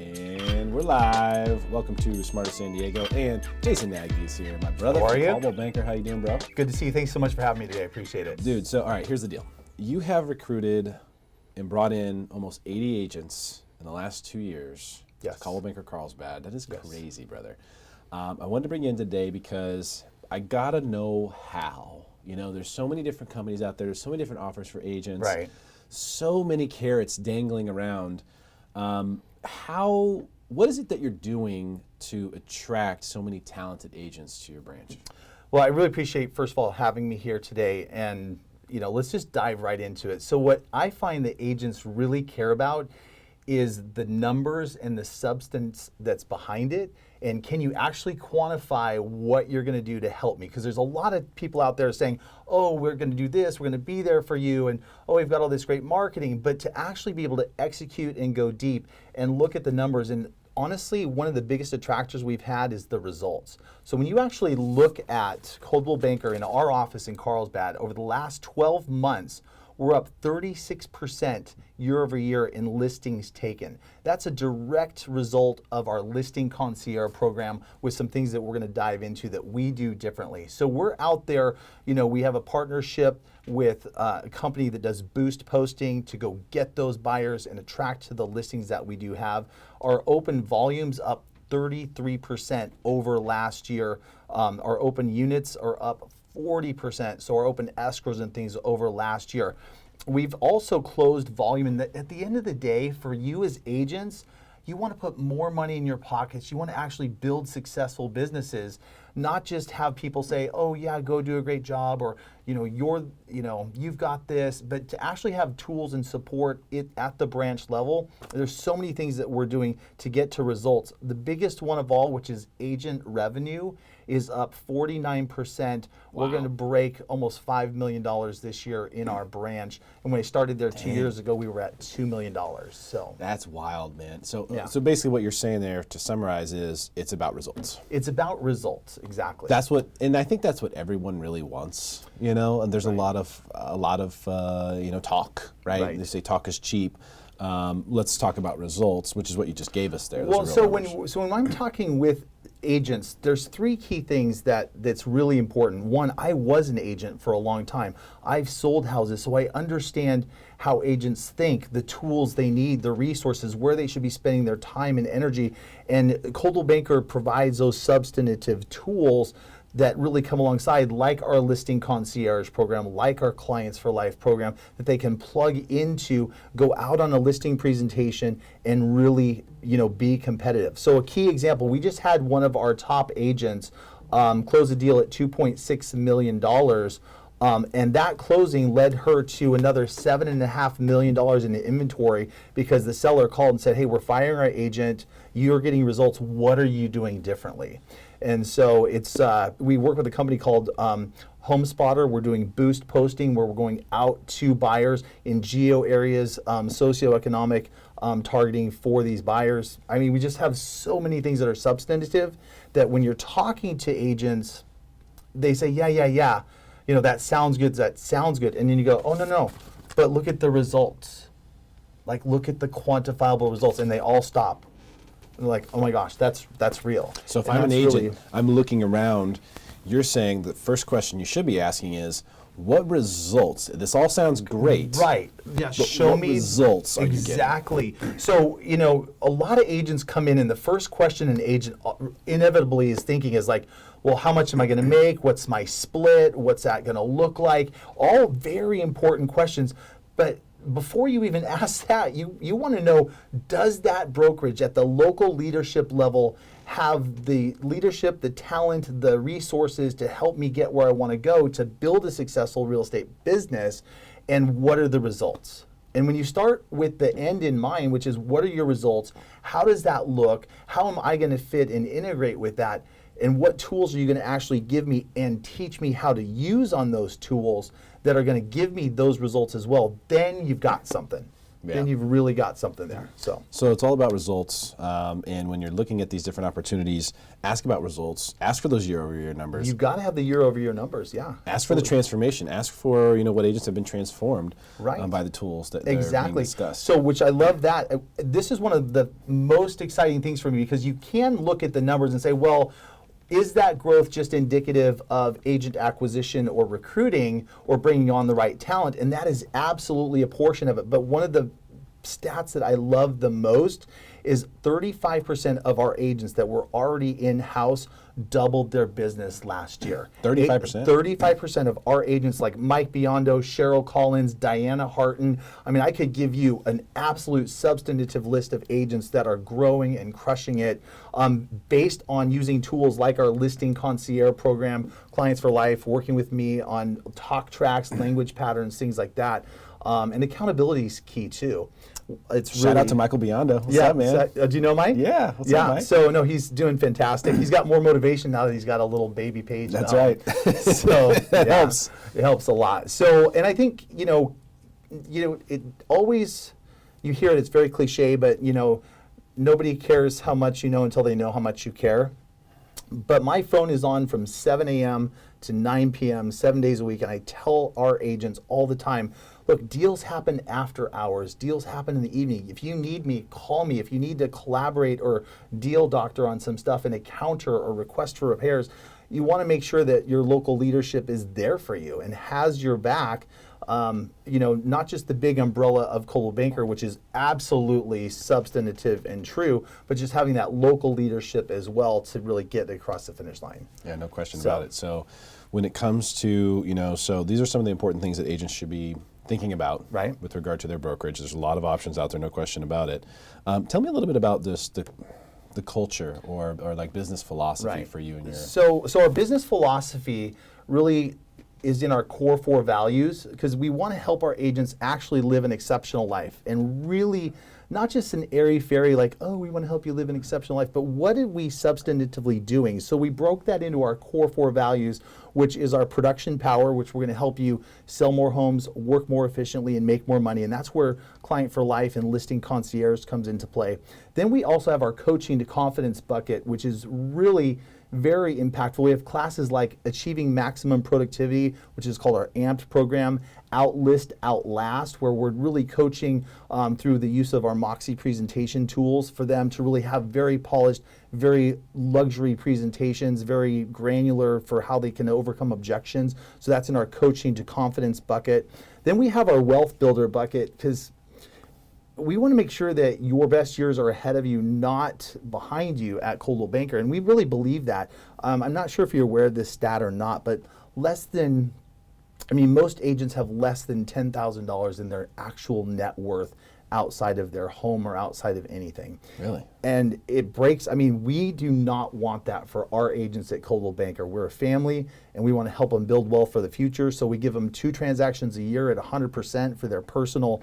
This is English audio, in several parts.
And we're live. Welcome to Smarter San Diego. And Jason Nagy is here, my brother. How are you? Coldwell banker. How you doing, bro? Good to see you. Thanks so much for having me today. I appreciate it. Dude, so all right, here's the deal. You have recruited and brought in almost 80 agents in the last 2 years. Yes. Coldwell banker Carlsbad. That is crazy, brother. I wanted to bring you in today because I gotta know how. You know, there's so many different companies out there. There's so many different offers for agents. Right. So many carrots dangling around. What is it that you're doing to attract so many talented agents to your branch? Well, I really appreciate, first of all, having me here today. And, let's just dive right into it. So what I find that agents really care about is the numbers and the substance that's behind it. And can you actually quantify what you're going to do to help me? Because there's a lot of people out there saying, oh, we're going to do this, we're going to be there for you, and oh, we've got all this great marketing. But to actually be able to execute and go deep and look at the numbers, and honestly, one of the biggest attractors we've had is the results. So when you actually look at Coldwell Banker in our office in Carlsbad, over the last 12 months, we're up 36% year over year in listings taken. That's a direct result of our listing concierge program with some things that we're going to dive into that we do differently. So we're out there, we have a partnership with a company that does boost posting to go get those buyers and attract to the listings that we do have. Our open volumes up 33% over last year. Our open units are up 40%, so our open escrows and things over last year. We've also closed volume, and at the end of the day, for you as agents, you want to put more money in your pockets. You want to actually build successful businesses, not just have people say, oh yeah, go do a great job, or you've got this, but to actually have tools and support it at the branch level. There's so many things that we're doing to get to results. The biggest one of all, which is agent revenue, is up 49%. Wow. We're going to break almost $5 million this year in our branch. And when I started there 2 years ago, we were at $2 million. So that's wild, man. So, yeah. So basically what you're saying there, to summarize, is it's about results. It's about results, exactly. And I think that's what everyone really wants, and there's a lot of talk, right? They say talk is cheap. Let's talk about results, which is what you just gave us there. Well, so when I'm talking with agents, there's three key things that's really important. One, I was an agent for a long time. I've sold houses, so I understand how agents think, the tools they need, the resources, where they should be spending their time and energy. And Coldwell Banker provides those substantive tools that really come alongside, like our listing concierge program, like our Clients for Life program, that they can plug into, go out on a listing presentation and really, be competitive. So a key example, we just had one of our top agents close a deal at $2.6 million. And that closing led her to another $7.5 million in inventory because the seller called and said, hey, we're firing our agent. You're getting results. What are you doing differently? And so we work with a company called HomeSpotter. We're doing boost posting where we're going out to buyers in geo areas, socioeconomic targeting for these buyers. I mean, we just have so many things that are substantive that when you're talking to agents, they say, yeah. That sounds good. And then you go, oh, no. But look at the results. Like, look at the quantifiable results. And they all stop. They're like, oh my gosh, that's real. So if I'm an agent, I'm looking around, you're saying the first question you should be asking is, what results? This all sounds great. Right. Yeah. Show me results. Exactly. So, a lot of agents come in and the first question an agent inevitably is thinking is like, well, how much am I going to make? What's my split? What's that going to look like? All very important questions. But before you even ask that, you want to know, does that brokerage at the local leadership level have the leadership, the talent, the resources to help me get where I want to go to build a successful real estate business? And what are the results? And when you start with the end in mind, which is what are your results? How does that look? How am I going to fit and integrate with that? And what tools are you going to actually give me and teach me how to use on those tools that are going to give me those results as well? Then you've got something. Yeah. then you've really got something there. So it's all about results, and when you're looking at these different opportunities, ask about results. Ask for those year-over-year numbers. You've got to have the year-over-year numbers, yeah. Ask for the transformation. Ask for what agents have been transformed by the tools that they're being discussed. So, which I love that. This is one of the most exciting things for me because you can look at the numbers and say, well, is that growth just indicative of agent acquisition or recruiting or bringing on the right talent? And that is absolutely a portion of it. But one of the stats that I love the most is 35% of our agents that were already in-house doubled their business last year. 35%? 35% of our agents like Mike Biondo, Cheryl Collins, Diana Harton. I mean, I could give you an absolute substantive list of agents that are growing and crushing it based on using tools like our listing concierge program, Clients for Life, working with me on talk tracks, language patterns, things like that. And accountability is key too. Shout out to Michael Biondo. What's up, man? Do you know Mike? Yeah. What's up, Mike? So no, he's doing fantastic. He's got more motivation now that he's got a little baby page. That's right. So that helps. It helps a lot. So, and I think it always, you hear it. It's very cliche, but nobody cares how much you know until they know how much you care. But my phone is on from 7 a.m. to 9 p.m. 7 days a week, and I tell our agents all the time, look, deals happen after hours. Deals happen in the evening. If you need me, call me. If you need to collaborate or deal doctor on some stuff in a counter or request for repairs, you want to make sure that your local leadership is there for you and has your back. Not just the big umbrella of Coldwell Banker, which is absolutely substantive and true, but just having that local leadership as well to really get across the finish line. Yeah, no question about it. So when it comes to, so these are some of the important things that agents should be thinking about with regard to their brokerage. There's a lot of options out there, no question about it. Tell me a little bit about the culture or like business philosophy for you and your... So our business philosophy really is in our core 4 values because we want to help our agents actually live an exceptional life and really not just an airy-fairy like, oh, we want to help you live an exceptional life, but what are we substantively doing? So we broke that into our core 4 values, which is our production power, which we're going to help you sell more homes, work more efficiently, and make more money. And that's where Client for Life and Listing Concierge comes into play. Then we also have our coaching to confidence bucket, which is really very impactful. We have classes like Achieving Maximum Productivity, which is called our AMPed program, Outlist, Outlast, where we're really coaching through the use of our Moxie presentation tools for them to really have very polished, very luxury presentations, very granular for how they can overcome objections. So that's in our coaching to confidence bucket. Then we have our wealth builder bucket because we want to make sure that your best years are ahead of you, not behind you at Coldwell Banker. And we really believe that. I'm not sure if you're aware of this stat or not, but most agents have less than $10,000 in their actual net worth outside of their home or outside of anything. Really? And it breaks, we do not want that for our agents at Coldwell Banker. We're a family and we want to help them build wealth for the future. So we give them 2 transactions a year at 100% for their personal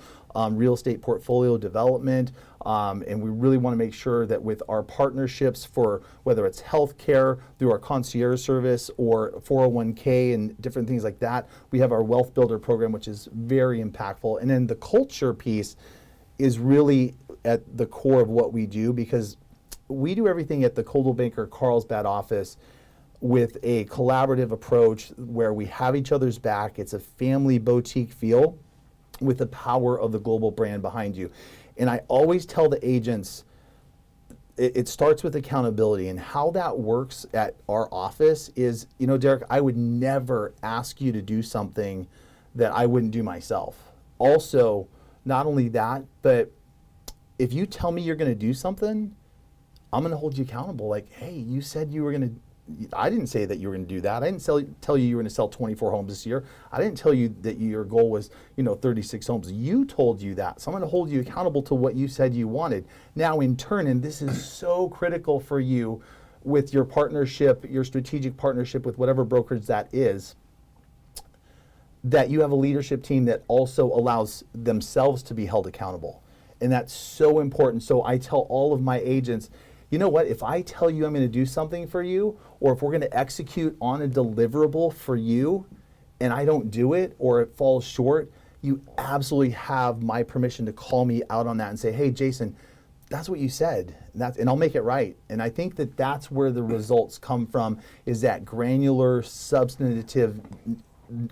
real estate portfolio development. And we really want to make sure that with our partnerships for whether it's healthcare through our concierge service or 401k and different things like that, we have our wealth builder program, which is very impactful. And then the culture piece is really at the core of what we do because we do everything at the Coldwell Banker Carlsbad office with a collaborative approach where we have each other's back. It's a family boutique feel with the power of the global brand behind you. And I always tell the agents, it starts with accountability, and how that works at our office is, Derrick, I would never ask you to do something that I wouldn't do myself. Also, not only that, but if you tell me you're going to do something, I'm going to hold you accountable. Like, hey, you said you were going to, I didn't say that you were going to do that. I didn't tell you were going to sell 24 homes this year. I didn't tell you that your goal was, 36 homes. You told you that. So I'm going to hold you accountable to what you said you wanted. Now, in turn, and this is so critical for you with your partnership, your strategic partnership with whatever brokerage that is, that you have a leadership team that also allows themselves to be held accountable. And that's so important. So I tell all of my agents, you know what, if I tell you I'm going to do something for you, or if we're going to execute on a deliverable for you, and I don't do it, or it falls short, you absolutely have my permission to call me out on that and say, hey, Jason, that's what you said, and I'll make it right. And I think that that's where the results come from, is that granular, substantive,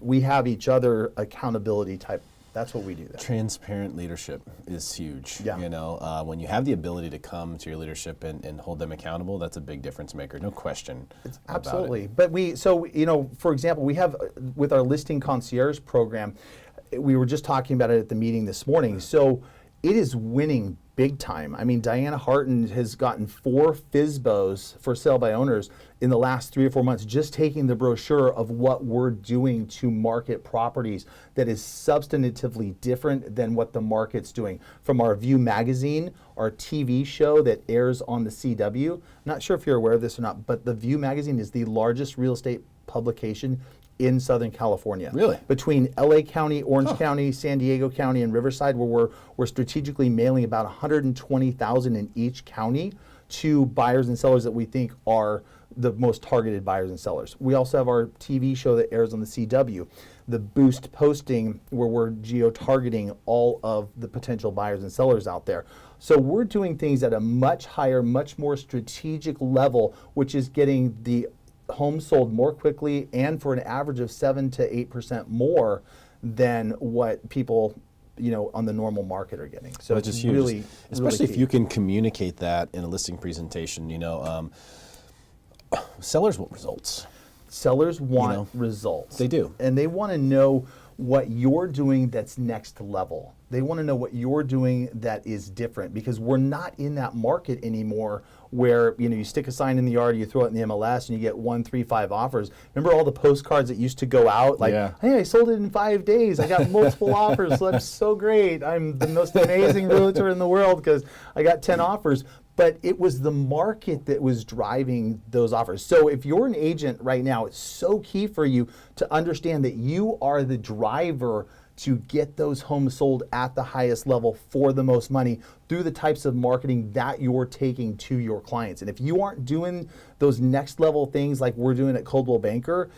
we have each other accountability type. That's what we do there. Transparent leadership is huge. Yeah. You know, when you have the ability to come to your leadership and hold them accountable, that's a big difference maker. No question. Absolutely. About it. But you know, for example, we have with our listing concierge program, we were just talking about it at the meeting this morning. So it is winning big time. I mean, Diana Harton has gotten 4 FSBOs for sale by owners in the last 3 or 4 months, just taking the brochure of what we're doing to market properties that is substantively different than what the market's doing. From our View magazine, our TV show that airs on the CW, not sure if you're aware of this or not, but the View magazine is the largest real estate publication in Southern California. Really? Between LA County, Orange County, San Diego County, and Riverside, where we're strategically mailing about 120,000 in each county to buyers and sellers that we think are the most targeted buyers and sellers. We also have our TV show that airs on the CW, the Boost posting, where we're geo-targeting all of the potential buyers and sellers out there. So we're doing things at a much higher, much more strategic level, which is getting the home sold more quickly and for an average of 7 to 8% more than what people, you know, on the normal market are getting. So it's it's huge, really, especially really if you can communicate that in a listing presentation. You know, sellers want results. Sellers want results. They do. And they want to know what you're doing that's next level. They want to know what you're doing that is different, because we're not in that market anymore where, you know, you stick a sign in the yard, you throw it in the MLS, and you get 1, 3, 5 offers. Remember all the postcards that used to go out? Like, hey, I sold it in 5 days. I got multiple offers. So I'm so great. I'm the most amazing realtor in the world because I got 10 offers. But it was the market that was driving those offers. So if you're an agent right now, it's so key for you to understand that you are the driver to get those homes sold at the highest level for the most money through the types of marketing that you're taking to your clients. And if you aren't doing those next level things like we're doing at Coldwell Banker,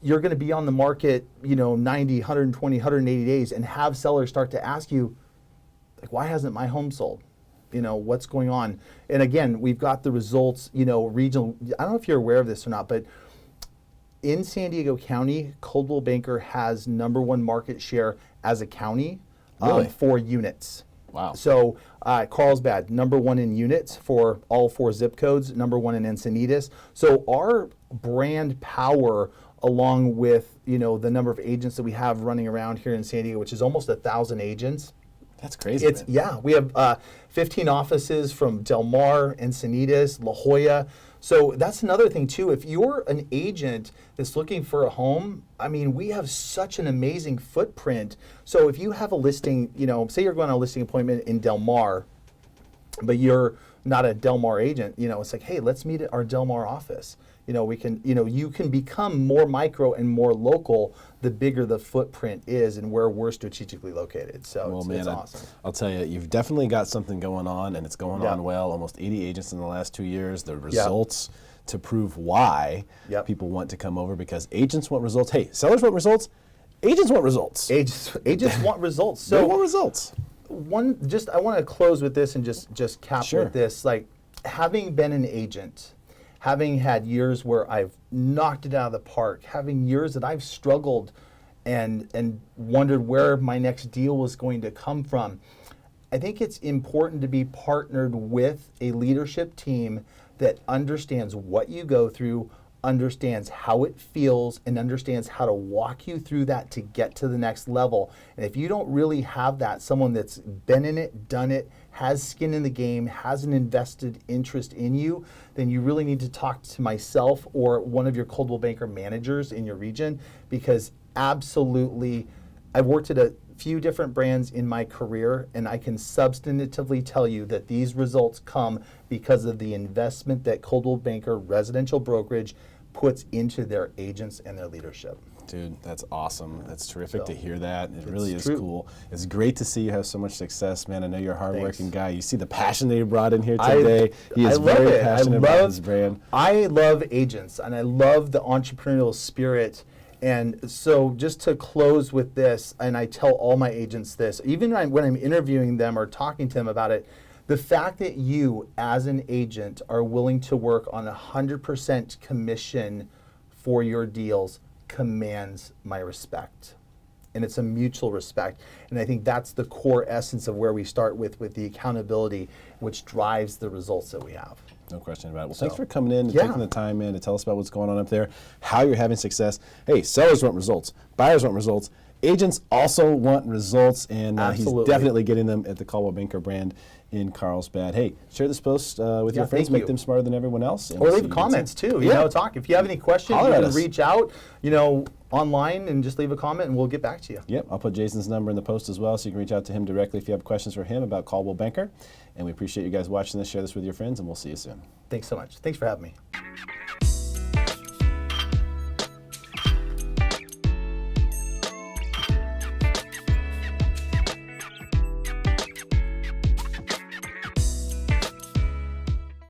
you're going to be on the market, you know, 90, 120, 180 days and have sellers start to ask you, like, why hasn't my home sold? You know, what's going on? And again, we've got the results, you know, regional. I don't know if you're aware of this or not, but in San Diego County, Coldwell Banker has #1 market share as a county for units. Wow. So Carlsbad, #1 in units for all 4 zip codes, #1 in Encinitas. So our brand power, along with, you know, the number of agents that we have running around here in San Diego, which is almost 1,000 agents. That's crazy. Yeah, we have 15 offices from Del Mar, Encinitas, La Jolla. So that's another thing too. If you're an agent that's looking for a home, I mean, we have such an amazing footprint. So if you have a listing, you know, say you're going on a listing appointment in Del Mar, but you're not a Del Mar agent, you know, it's like, hey, let's meet at our Del Mar office. You know, we can, you know, you can become more micro and more local the bigger the footprint is and where we're strategically located. So it's awesome. I'll tell you, you've definitely got something going on, and it's going on well. Almost 80 agents in the last 2 years. The results to prove why people want to come over, because agents want results. Hey, sellers want results. Agents want results. Agents want results. So they want results. I want to close with this and just cap with this. Like, having been an agent, having had years where I've knocked it out of the park, having years that I've struggled and wondered where my next deal was going to come from, I think it's important to be partnered with a leadership team that understands what you go through, understands how it feels, and understands how to walk you through that to get to the next level. And if you don't really have that, someone that's been in it, done it, has skin in the game, has an invested interest in you, then you really need to talk to myself or one of your Coldwell Banker managers in your region, because absolutely, I've worked at a few different brands in my career, and I can substantively tell you that these results come because of the investment that Coldwell Banker Residential Brokerage puts into their agents and their leadership. Dude, that's awesome. That's terrific to hear that. It really is cool. It's great to see you have so much success, man. I know you're a hardworking guy. You see the passion that you brought in here today. He is very passionate about his brand. I love agents, and I love the entrepreneurial spirit. And so just to close with this, and I tell all my agents this, even when I'm interviewing them or talking to them about it, the fact that you as an agent are willing to work on 100% commission for your deals commands my respect. And it's a mutual respect. And I think that's the core essence of where we start with the accountability, which drives the results that we have. No question about it. Well, thanks for coming in and taking the time in to tell us about what's going on up there, how you're having success. Hey, sellers want results, buyers want results, agents also want results, and he's definitely getting them at the Coldwell Banker brand in Carlsbad. Hey, share this post with your friends, make them smarter than everyone else. Or leave comments too. You know, talk. If you have any questions, you can reach out, online and just leave a comment and we'll get back to you. Yep, I'll put Jason's number in the post as well so you can reach out to him directly if you have questions for him about Coldwell Banker. And we appreciate you guys watching this. Share this with your friends and we'll see you soon. Thanks so much. Thanks for having me.